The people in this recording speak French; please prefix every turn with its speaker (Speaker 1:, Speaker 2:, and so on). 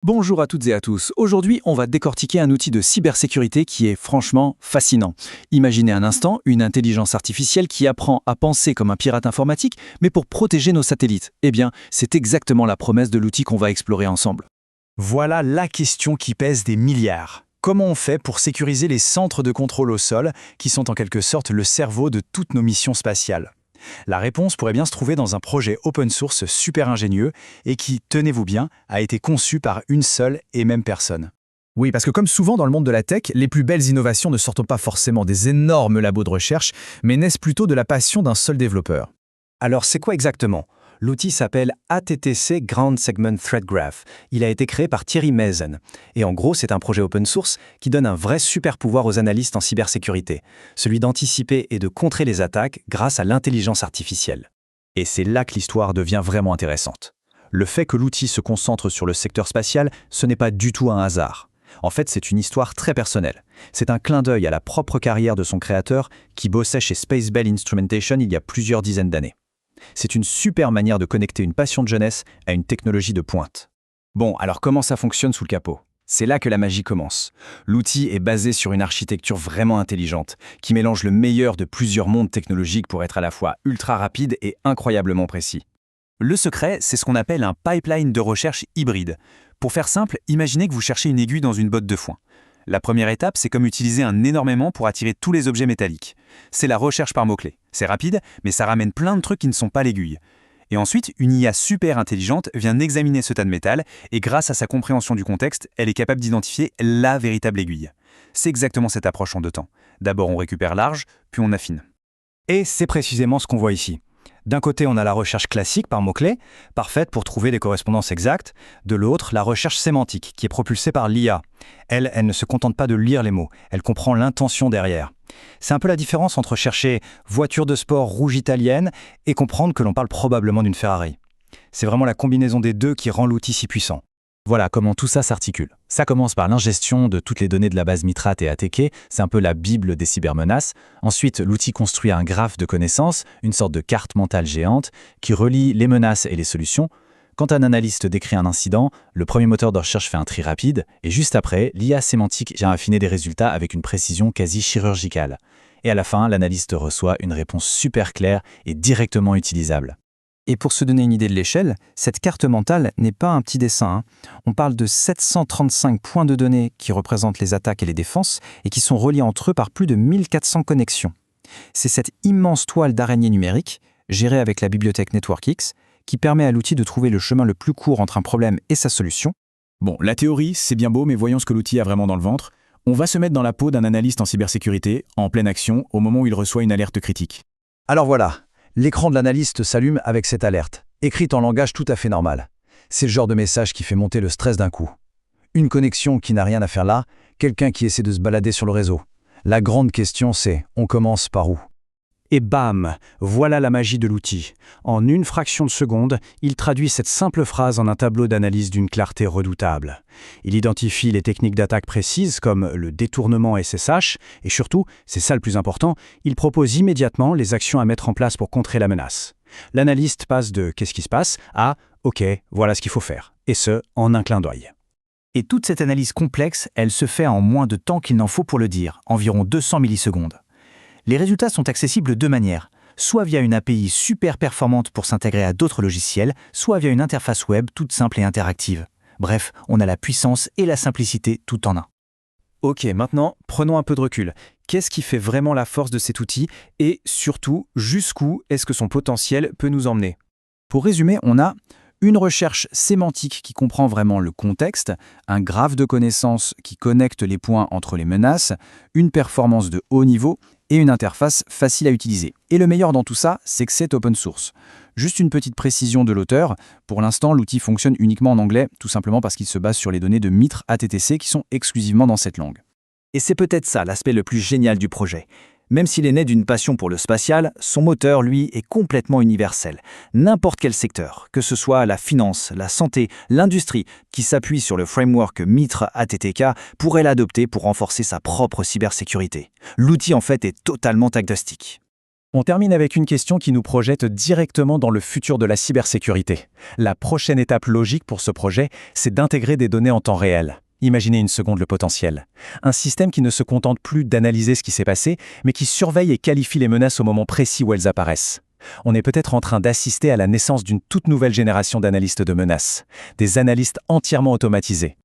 Speaker 1: Bonjour à toutes et à tous. Aujourd'hui, on va décortiquer un outil de cybersécurité qui est franchement fascinant. Imaginez un instant une intelligence artificielle qui apprend à penser comme un pirate informatique, mais pour protéger nos satellites. Eh bien, c'est exactement la promesse de l'outil qu'on va explorer ensemble.
Speaker 2: Voilà la question qui pèse des milliards. Comment on fait pour sécuriser les centres de contrôle au sol, qui sont en quelque sorte le cerveau de toutes nos missions spatiales? La réponse pourrait bien se trouver dans un projet open source super ingénieux et qui, tenez-vous bien, a été conçu par une seule et même personne.
Speaker 3: Oui, parce que comme souvent dans le monde de la tech, les plus belles innovations ne sortent pas forcément des énormes labos de recherche, mais naissent plutôt de la passion d'un seul développeur.
Speaker 2: Alors c'est quoi exactement? L'outil s'appelle ATTC Ground Segment Threat Graph. Il a été créé par Thierry Mezen. Et en gros, c'est un projet open source qui donne un vrai super pouvoir aux analystes en cybersécurité, celui d'anticiper et de contrer les attaques grâce à l'intelligence artificielle.
Speaker 3: Et c'est là que l'histoire devient vraiment intéressante. Le fait que l'outil se concentre sur le secteur spatial, ce n'est pas du tout un hasard. En fait, c'est une histoire très personnelle. C'est un clin d'œil à la propre carrière de son créateur qui bossait chez Space Bell Instrumentation il y a plusieurs dizaines d'années. C'est une super manière de connecter une passion de jeunesse à une technologie de pointe.
Speaker 1: Bon, alors comment ça fonctionne sous le capot? C'est là que la magie commence. L'outil est basé sur une architecture vraiment intelligente, qui mélange le meilleur de plusieurs mondes technologiques pour être à la fois ultra rapide et incroyablement précis. Le secret, c'est ce qu'on appelle un pipeline de recherche hybride. Pour faire simple, imaginez que vous cherchez une aiguille dans une botte de foin. La première étape, c'est comme utiliser un énorme aimant pour attirer tous les objets métalliques. C'est la recherche par mots-clés. C'est rapide, mais ça ramène plein de trucs qui ne sont pas l'aiguille. Et ensuite, une IA super intelligente vient examiner ce tas de métal et grâce à sa compréhension du contexte, elle est capable d'identifier la véritable aiguille. C'est exactement cette approche en deux temps. D'abord, on récupère large, puis on affine.
Speaker 2: Et c'est précisément ce qu'on voit ici. D'un côté, on a la recherche classique par mots-clés, parfaite pour trouver des correspondances exactes. De l'autre, la recherche sémantique, qui est propulsée par l'IA. Elle ne se contente pas de lire les mots, elle comprend l'intention derrière. C'est un peu la différence entre chercher voiture de sport rouge italienne et comprendre que l'on parle probablement d'une Ferrari. C'est vraiment la combinaison des deux qui rend l'outil si puissant.
Speaker 3: Voilà comment tout ça s'articule. Ça commence par l'ingestion de toutes les données de la base Mitrate et ATK, c'est un peu la bible des cybermenaces. Ensuite, l'outil construit un graphe de connaissances, une sorte de carte mentale géante, qui relie les menaces et les solutions. Quand un analyste décrit un incident, le premier moteur de recherche fait un tri rapide, et juste après, l'IA sémantique vient affiner des résultats avec une précision quasi chirurgicale. Et à la fin, l'analyste reçoit une réponse super claire et directement utilisable.
Speaker 2: Et pour se donner une idée de l'échelle, cette carte mentale n'est pas un petit dessin. On parle de 735 points de données qui représentent les attaques et les défenses et qui sont reliés entre eux par plus de 1400 connexions. C'est cette immense toile d'araignée numérique, gérée avec la bibliothèque NetworkX, qui permet à l'outil de trouver le chemin le plus court entre un problème et sa solution.
Speaker 4: Bon, la théorie, c'est bien beau, mais voyons ce que l'outil a vraiment dans le ventre. On va se mettre dans la peau d'un analyste en cybersécurité, en pleine action, au moment où il reçoit une alerte critique.
Speaker 2: Alors voilà. L'écran de l'analyste s'allume avec cette alerte, écrite en langage tout à fait normal. C'est le genre de message qui fait monter le stress d'un coup. Une connexion qui n'a rien à faire là, quelqu'un qui essaie de se balader sur le réseau. La grande question c'est, on commence par où? Et bam, voilà la magie de l'outil. En une fraction de seconde, il traduit cette simple phrase en un tableau d'analyse d'une clarté redoutable. Il identifie les techniques d'attaque précises comme le détournement SSH et surtout, c'est ça le plus important, il propose immédiatement les actions à mettre en place pour contrer la menace. L'analyste passe de « qu'est-ce qui se passe ?» à « ok, voilà ce qu'il faut faire », et ce, en un clin d'œil. Et toute cette analyse complexe, elle se fait en moins de temps qu'il n'en faut pour le dire, environ 200 millisecondes. Les résultats sont accessibles de deux manières, soit via une API super performante pour s'intégrer à d'autres logiciels, soit via une interface web toute simple et interactive. Bref, on a la puissance et la simplicité tout en un. Ok, maintenant, prenons un peu de recul. Qu'est-ce qui fait vraiment la force de cet outil et surtout, jusqu'où est-ce que son potentiel peut nous emmener? Pour résumer, on a une recherche sémantique qui comprend vraiment le contexte, un graphe de connaissances qui connecte les points entre les menaces, une performance de haut niveau et une interface facile à utiliser. Et le meilleur dans tout ça, c'est que c'est open source. Juste une petite précision de l'auteur, pour l'instant l'outil fonctionne uniquement en anglais, tout simplement parce qu'il se base sur les données de Mitre ATTC qui sont exclusivement dans cette langue. Et c'est peut-être ça l'aspect le plus génial du projet. Même s'il est né d'une passion pour le spatial, son moteur, lui, est complètement universel. N'importe quel secteur, que ce soit la finance, la santé, l'industrie, qui s'appuie sur le framework Mitre ATTK, pourrait l'adopter pour renforcer sa propre cybersécurité. L'outil, en fait, est totalement agnostique.
Speaker 3: On termine avec une question qui nous projette directement dans le futur de la cybersécurité. La prochaine étape logique pour ce projet, c'est d'intégrer des données en temps réel. Imaginez une seconde le potentiel. Un système qui ne se contente plus d'analyser ce qui s'est passé, mais qui surveille et qualifie les menaces au moment précis où elles apparaissent. On est peut-être en train d'assister à la naissance d'une toute nouvelle génération d'analystes de menaces. Des analystes entièrement automatisés.